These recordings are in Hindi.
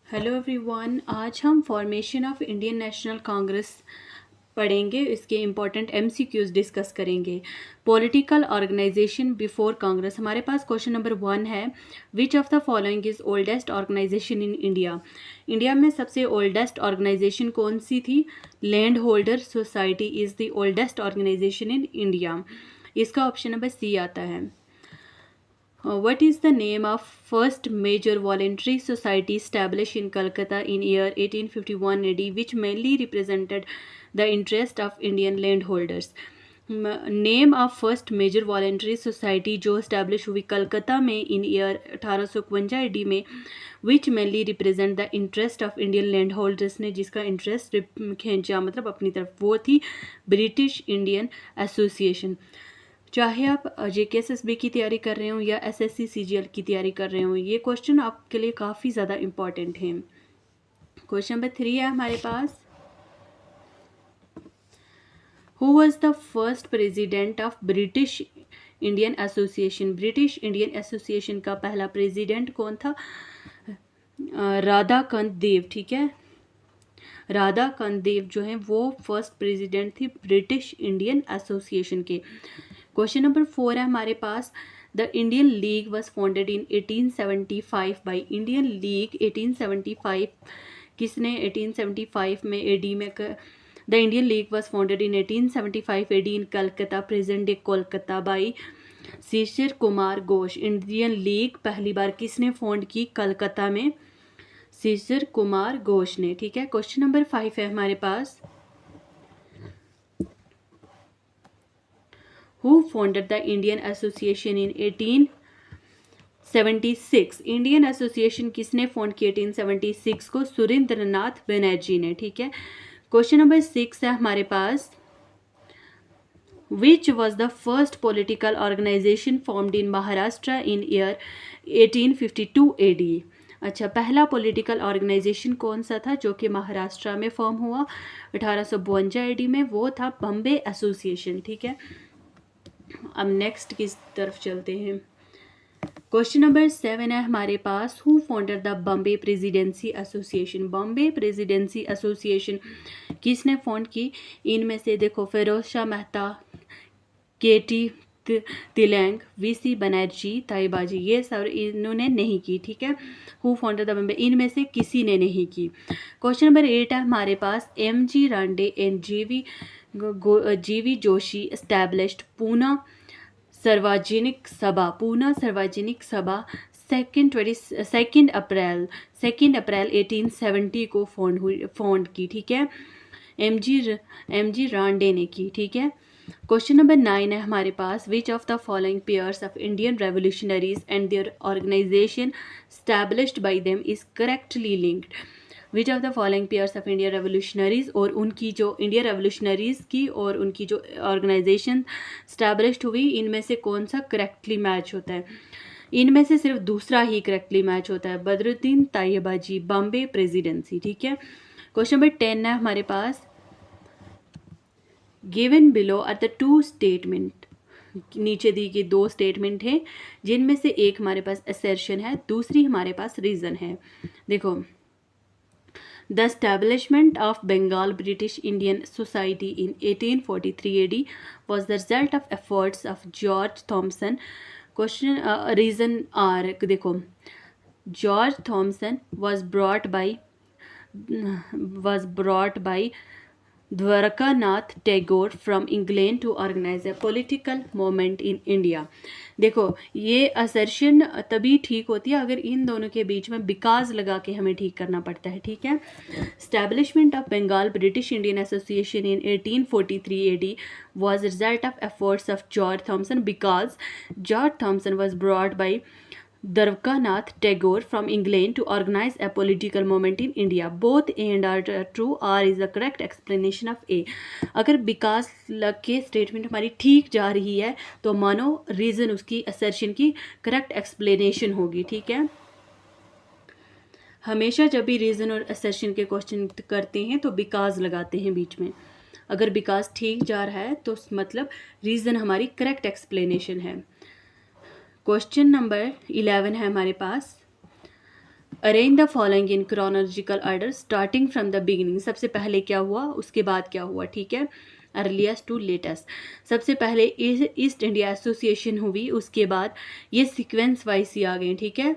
हेलो एवरीवन, आज हम formation of Indian national Congress पढ़ेंगे। इसके इम्पॉर्टेंट एमसीक्यूज डिस्कस करेंगे। Political organisation before Congress. हमारे पास क्वेश्चन नंबर 1 है, which of the following is oldest organisation in India. India में सबसे ओल्डेस्ट ऑर्गेनाइजेशन कौन सी थी? Land holder society is the oldest organisation in India. इसका ऑप्शन नंबर सी आता है। What is the name of first major voluntary society established in Calcutta in year 1851 AD, which mainly represented the interest of Indian landholders? Name of first major voluntary society जो इस्टेब्लिश हुई कलकत्ता में इन ईयर 1851 AD में, which mainly represent the interest of Indian land holders ने जिसका इंटरेस्ट खींचा मतलब अपनी तरफ, वो थी ब्रिटिश इंडियन एसोसिएशन। चाहे आप JKSSB की तैयारी कर रहे हो या SSC CGL की तैयारी कर रहे हो, ये क्वेश्चन आपके लिए काफ़ी ज़्यादा इम्पॉर्टेंट है। क्वेश्चन नंबर 3 है हमारे पास, who was the first president of British Indian association. British Indian association का पहला प्रेजिडेंट कौन था? राधाकांत देव। ठीक है, राधाकांत देव जो है वो फर्स्ट प्रेजिडेंट थी ब्रिटिश इंडियन एसोसिएशन के। क्वेश्चन नंबर 4 है हमारे पास, the Indian league was founded in 1875 by. Indian league 1875 किसने 1875 में AD में the Indian league was founded in 1875 AD in Calcutta, present day Kolkata, by Shishir Kumar Ghosh. Indian league पहली बार किसने फाउंड की? कलकत्ता में शिशिर कुमार घोष ने। ठीक है, क्वेश्चन नंबर 5 है हमारे पास, Who founded the Indian Association in 1876? Indian association किसने फाउंड की 1876 को? सुरेंद्रनाथ बनर्जी ने। ठीक है, क्वेश्चन नंबर 6 है हमारे पास, Which was the first political organization formed in Maharashtra in year 1852 AD? अच्छा, पहला पॉलिटिकल ऑर्गेनाइजेशन कौन सा था जो कि महाराष्ट्र में फॉर्म हुआ 1852 AD में? वो था बॉम्बे एसोसिएशन। ठीक है, अब नेक्स्ट की तरफ चलते हैं। क्वेश्चन नंबर 7 है हमारे पास, who founded the Bombay presidency association. Bombay presidency association किसने फाउंड की? इनमें से देखो, फिरोज शाह मेहता, KT तिलैंग, VC बनर्जी, ताईबाजी, ये सब इन्होंने नहीं की। ठीक है, हु फाउंडेड द बॉम्बे, इनमें से किसी ने नहीं की। क्वेश्चन नंबर 8 है हमारे पास, MG Ranade and GV Joshi established Poona Sarvajanik Sabha. Poona Sarvajanik सभा 2 अप्रैल 1870 को फाउंड की। ठीक है, MG रांडे ने की। ठीक है, क्वेश्चन नंबर 9 है हमारे पास, which of the following pairs of Indian revolutionaries and their organisation established by them is correctly linked. Which of the following pairs of Indian revolutionaries, और उनकी जो इंडियन रेवोल्यूशनरीज की और उनकी जो ऑर्गेनाइजेशन स्टैब्लिश्ड हुई, इनमें से कौन सा करेक्टली मैच होता है? इनमें से सिर्फ दूसरा ही करेक्टली मैच होता है, बदरुद्दीन तायबाजी, बॉम्बे प्रेसिडेंसी। ठीक है, क्वेश्चन नंबर 10 है हमारे पास, given below are the 2 statement. नीचे दी गई 2 स्टेटमेंट हैं जिनमें से एक हमारे पास असर्शन है, दूसरी हमारे पास रीज़न है। देखो, the establishment of Bengal British Indian society in 1843 AD was the result of efforts of George Thomson. Question reason are, देखो, George Thomson was brought by Dwarkanath Tagore from England to organise a political movement in India. देखो, ये असर्शन तभी ठीक होती है अगर इन दोनों के बीच में बिकॉज लगा के हमें ठीक करना पड़ता है। ठीक है, establishment of Bengal British Indian Association in 1843 AD was a result of efforts of George Thomson because George Thomson was brought by Dwarkanath Tagore from England to organize a political movement in India. Both A and R are true. R is the correct explanation of A. अगर बिकॉज लग के स्टेटमेंट हमारी ठीक जा रही है तो मानो रीज़न उसकी असर्शन की करेक्ट एक्सप्लेनेशन होगी। ठीक है, हमेशा जब भी रीज़न और असर्शन के क्वेश्चन करते हैं तो बिकॉज लगाते हैं बीच में। अगर बिकॉज ठीक जा रहा है तो मतलब रीज़न हमारी करेक्ट एक्सप्लेनेशन है। क्वेश्चन नंबर 11 है हमारे पास, arrange the following in chronological order starting from the beginning. सबसे पहले क्या हुआ, उसके बाद क्या हुआ, ठीक है, अर्लीस्ट टू लेटेस्ट। सबसे पहले ईस्ट इंडिया एसोसिएशन हुई, उसके बाद ये सीक्वेंस वाइज ही आ गई, ठीक है,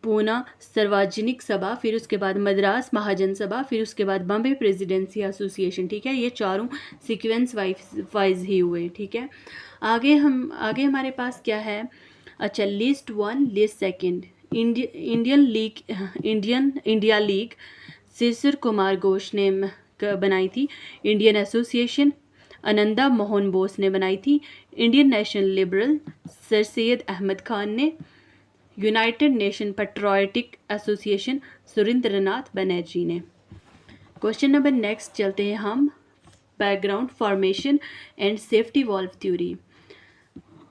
पूना सार्वजनिक सभा, फिर उसके बाद मद्रास महाजन सभा, फिर उसके बाद बॉम्बे प्रेसिडेंसी एसोसिएशन, ठीक है, ये चारों सीक्वेंस वाइज ही हुए, ठीक है। आगे हमारे पास क्या है, अच्छा, list one list second. India league Shishir Kumar Ghosh ने बनाई थी। इंडियन एसोसिएशन आनंदा मोहन बोस ने बनाई थी। Indian national liberal sir Syed Ahmad Khan ने। United nation patriotic association Surendranath Banerjee ने। क्वेश्चन नंबर नेक्स्ट चलते हैं हम, background formation and safety valve theory.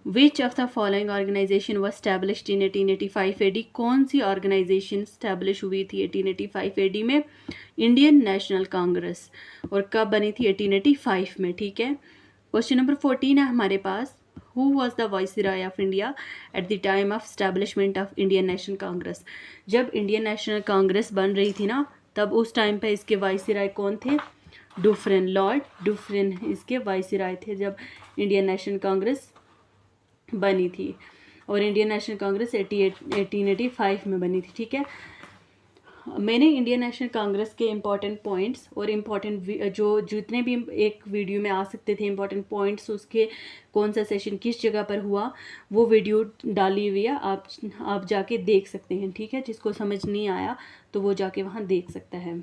Which of the following organisation was established in 1885 AD। कौन सी ऑर्गेनाइजेशन स्टैब्लिश हुई थी 1885 AD में? Indian national Congress. और कब बनी थी? 1885 में, ठीक है। क्वेश्चन नंबर 14 है हमारे पास, who was the viceroy of India at the time of establishment of Indian national congress. जब इंडियन नेशनल कांग्रेस बन रही थी ना, तब उस टाइम पे इसके वाइसरॉय कौन थे? डुफरेन, लॉर्ड डुफरेन इसके वाइसरॉय थे जब इंडियन नेशनल कांग्रेस बनी थी। और इंडियन नेशनल कांग्रेस 1885 में बनी थी, ठीक है। मैंने इंडियन नेशनल कांग्रेस के इम्पॉर्टेंट पॉइंट्स और इम्पॉर्टेंट जो जितने भी एक वीडियो में आ सकते थे इम्पॉर्टेंट पॉइंट्स, उसके कौन सा सेशन किस जगह पर हुआ, वो वीडियो डाली हुई है, आप जाके देख सकते हैं, ठीक है। जिसको समझ नहीं आया तो वो जाके वहाँ देख सकता है।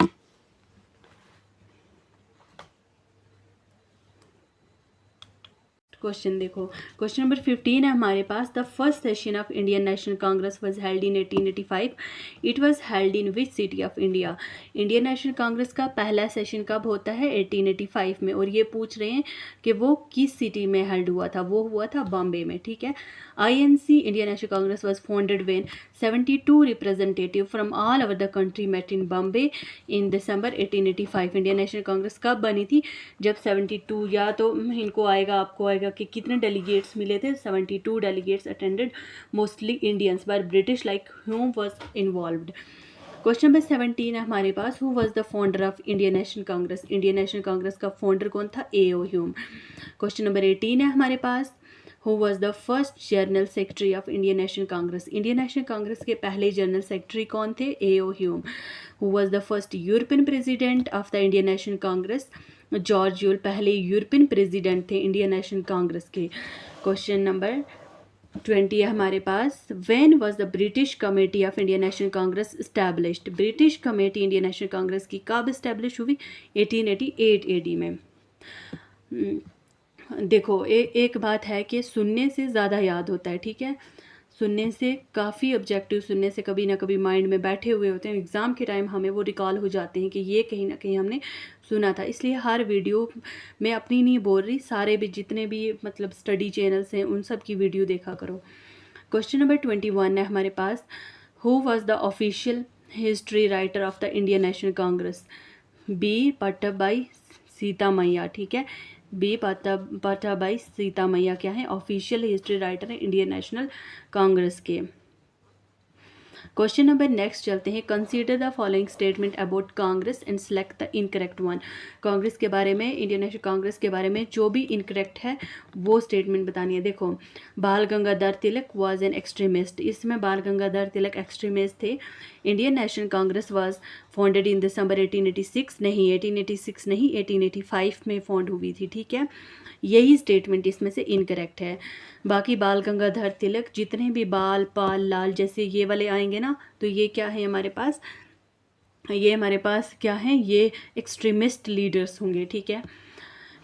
क्वेश्चन देखो, क्वेश्चन नंबर 15 है हमारे पास, the first session of Indian national Congress was held in 1885। It was held in which city of India. Indian national congress का पहला सेशन कब होता है? 1885 में। और ये पूछ रहे हैं कि वो किस सिटी में हेल्ड हुआ था, वो हुआ था बॉम्बे में, ठीक है। INC Indian national Congress was founded when 72 representative from all over the country met in Bombay in December 1885। Indian national Congress कब बनी थी? जब 72, या तो इनको आएगा, आपको आएगा कि कितने डेलीगेट्स मिले थे? 72 डेलीगेट्स अटेंडेड, मोस्टली इंडियंस, पर British like Hume was involved. Question number 17 है हमारे पास, who was the founder of Indian national congress. Indian national congress का फाउंडर कौन था? A.O. ह्यूम। क्वेश्चन नंबर 18 है हमारे पास, who was the first general secretary of Indian national congress. Indian national congress के पहले जनरल सेक्रेटरी कौन थे? A.O. Hume. Who was the first European president of the Indian national congress. George Yule पहले यूरोपियन प्रेसिडेंट थे इंडियन नेशनल कांग्रेस के। क्वेश्चन नंबर 20 है हमारे पास, when was the British committee of Indian national congress established. British committee Indian national congress की कब एस्टैब्लिश हुई? 1888 AD में। देखो, एक बात है कि सुनने से ज़्यादा याद होता है, ठीक है। सुनने से काफ़ी ऑब्जेक्टिव सुनने से कभी ना कभी माइंड में बैठे हुए होते हैं, एग्ज़ाम के टाइम हमें वो रिकॉल हो जाते हैं कि ये कहीं ना कहीं हमने सुना था। इसलिए हर वीडियो में अपनी नहीं बोल रही, सारे भी जितने भी मतलब स्टडी चैनल्स हैं उन सब की वीडियो देखा करो। क्वेश्चन नंबर 21 है हमारे पास, who was the official history writer of the Indian national congress. B Pattabhi Sitaramayya, ठीक है। बी पट्टाभाई सीता मैया क्या है? ऑफिशियल हिस्ट्री राइटर है इंडियन नेशनल कांग्रेस के। क्वेश्चन नंबर नेक्स्ट चलते हैं, consider the following statement about congress and select the incorrect one. Congress के बारे में, इंडियन नेशनल कांग्रेस के बारे में जो भी इनकरेक्ट है वो स्टेटमेंट बतानी है। देखो, Bal Gangadhar Tilak was an extremist. इसमें बाल गंगाधर तिलक एक्सट्रीमिस्ट थे। Indian national Congress was founded in December 1886। नहीं, 1886 नहीं, 1885 में फाउंड हुई थी, ठीक है। यही स्टेटमेंट इसमें से इनकरेक्ट है। बाकी बाल गंगाधर तिलक, जितने भी बाल पाल लाल जैसे ये वाले आएंगे ना, तो ये क्या है हमारे पास? ये हमारे पास क्या है? ये एक्सट्रीमिस्ट लीडर्स होंगे, ठीक है।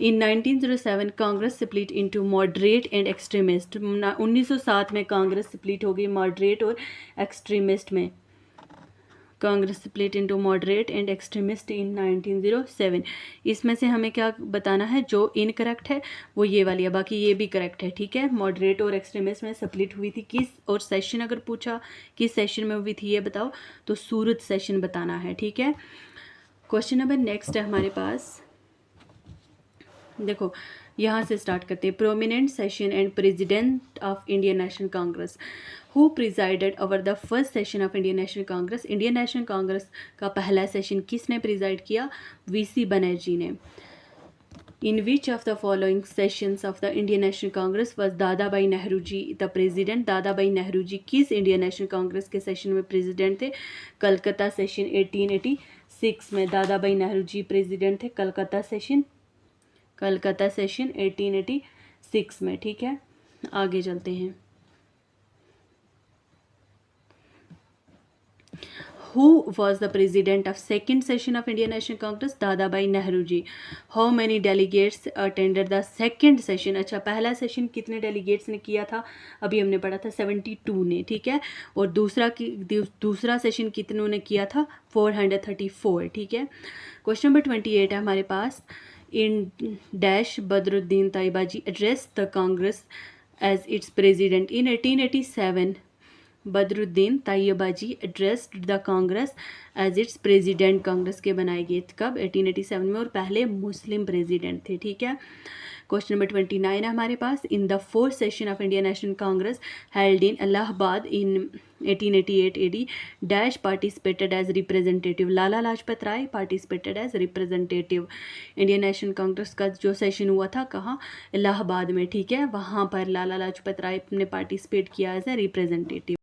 इन 1907 Congress split into moderate and extremist. 1907 में कांग्रेस स्प्लिट हो गई मॉडरेट और एक्सट्रीमिस्ट में। Congress split into moderate and extremist in 1907। इसमें से हमें क्या बताना है? जो इनकरेक्ट है वो ये वाली है, बाकी ये भी करेक्ट है, ठीक है। मॉडरेट और एक्सट्रीमिस्ट में स्प्लिट हुई थी किस, और सेशन अगर पूछा किस सेशन में हुई थी ये बताओ, तो सूरत सेशन बताना है, ठीक है। क्वेश्चन नंबर नेक्स्ट है हमारे पास, देखो यहाँ से स्टार्ट करते हैं। Prominent session and president of Indian national Congress. Who presided over the first session of Indian national congress, Indian national congress का पहला सेशन किसने प्रिजाइड किया? वीसी बनर्जी ने। In which of the following sessions of the Indian National Congress was Dadabhai Nehru ji the president? Dadabhai Nehru ji किस इंडियन नेशनल कांग्रेस के सेशन में प्रेसिडेंट थे? कलकत्ता सेशन 1886 में दादाभाई नेहरू जी प्रेसिडेंट थे कलकत्ता सेशन 1886 में। ठीक है, आगे चलते हैं। Who was the president of second session of Indian National Congress? Dadabhai Nehru ji. How many delegates attended the second session? अच्छा, पहला सेशन कितने डेलीगेट्स ने किया था? अभी हमने पढ़ा था 72 ने। ठीक है, और दूसरा सेशन कितनों ने किया था? 434। ठीक है, क्वेश्चन नंबर 28 है हमारे पास। In dash Badruddin Tyabji address the congress as its president in 1887। Badruddin Tyabji addressed the congress as its president. Congress के बनाए गए कब? 1887 में, और पहले मुस्लिम प्रेसिडेंट थे। ठीक है, क्वेश्चन नंबर 29 है हमारे पास। In the fourth session of Indian national congress held in Allahabad in 1888 AD dash participated as representative. Lala Lajpat Rai participated as representative. Indian national congress का जो सेशन हुआ था कहाँ? इलाहाबाद में। ठीक है, वहाँ पर लाला लाजपत राय ने पार्टिसिपेट किया एज ए रिप्रेजेंटेटिव।